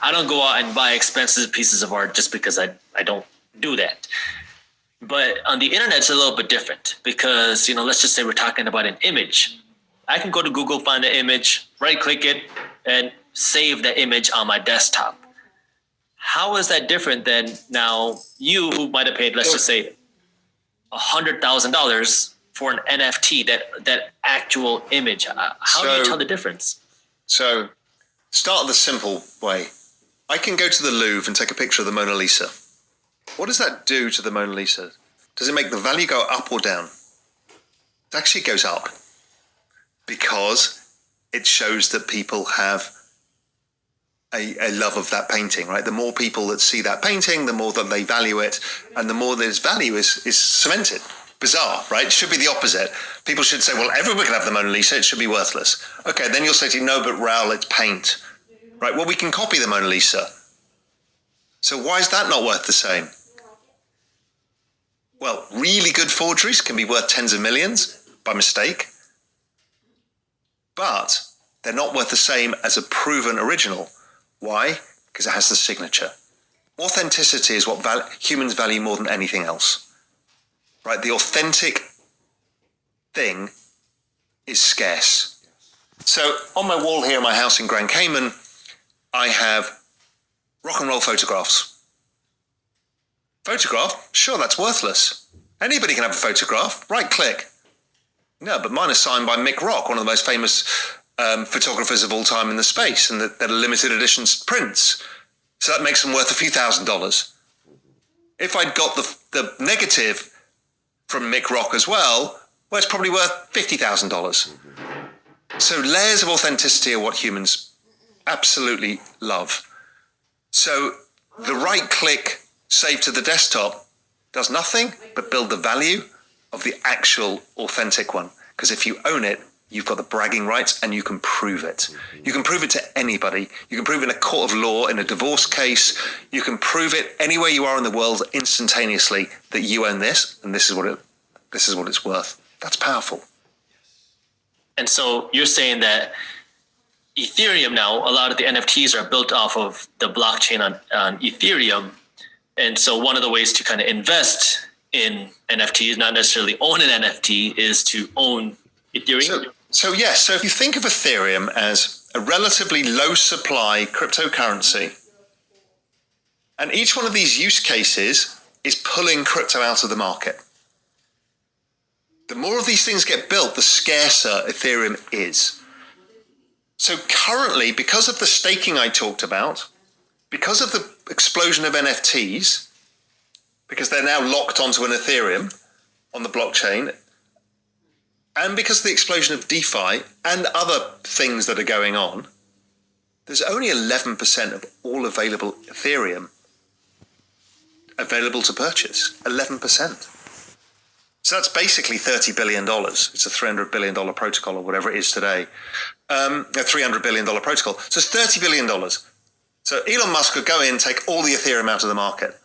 I don't go out and buy expensive pieces of art just because I don't do that. But on the internet, it's a little bit different because, let's just say we're talking about an image. I can go to Google, find the image, right click it, and save the image on my desktop. How is that different than now you who might have paid, let's just say, $100,000 for an NFT, that actual image? How do you tell the difference? So start the simple way. I can go to the Louvre and take a picture of the Mona Lisa. What does that do to the Mona Lisa? Does it make the value go up or down? It actually goes up because it shows that people have a love of that painting, right? The more people that see that painting, the more that they value it, and the more this value is cemented. Bizarre, right? It should be the opposite. People should say, well, everyone can have the Mona Lisa, it should be worthless. Okay, then you'll say to you, no, but Raul, it's paint. Right, well, we can copy the Mona Lisa. So why is that not worth the same? Well, really good forgeries can be worth tens of millions by mistake, but they're not worth the same as a proven original. Why? Because it has the signature. Authenticity is what humans value more than anything else. Right? The authentic thing is scarce. So on my wall here in my house in Grand Cayman, I have rock and roll photographs. Photograph? Sure, that's worthless. Anybody can have a photograph. Right click. No, but mine is signed by Mick Rock, one of the most famous photographers of all time in the space, and they're limited edition prints. So that makes them worth a few $1,000s. If I'd got the negative from Mick Rock as well, it's probably worth $50,000. So layers of authenticity are what humans absolutely love. So the right click save to the desktop does nothing but build the value of the actual authentic one. Because if you own it, you've got the bragging rights and you can prove it. You can prove it to anybody. You can prove it in a court of law, in a divorce case. You can prove it anywhere you are in the world instantaneously that you own this and this is what it's worth. That's powerful. And so you're saying that Ethereum now, a lot of the NFTs are built off of the blockchain on Ethereum. And so one of the ways to kind of invest in NFTs, not necessarily own an NFT, is to own Ethereum. So if you think of Ethereum as a relatively low supply cryptocurrency, and each one of these use cases is pulling crypto out of the market. The more of these things get built, the scarcer Ethereum is. So currently, because of the staking I talked about, because of the explosion of NFTs, because they're now locked onto an Ethereum on the blockchain, and because of the explosion of DeFi and other things that are going on, there's only 11% of all available Ethereum available to purchase. 11%. So that's basically $30 billion. It's a $300 billion protocol or whatever it is today. A $300 billion protocol. So it's $30 billion. So Elon Musk could go in, take all the Ethereum out of the market.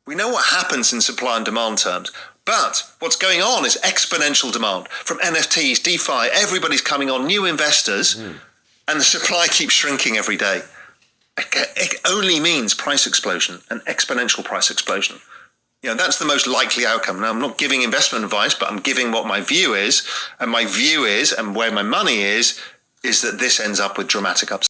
We know what happens in supply and demand terms. But what's going on is exponential demand from NFTs, DeFi, everybody's coming on, new investors, and the supply keeps shrinking every day. It only means price explosion, an exponential price explosion. That's the most likely outcome. Now, I'm not giving investment advice, but I'm giving what my view is, and my view is, and where my money is that this ends up with dramatic upside.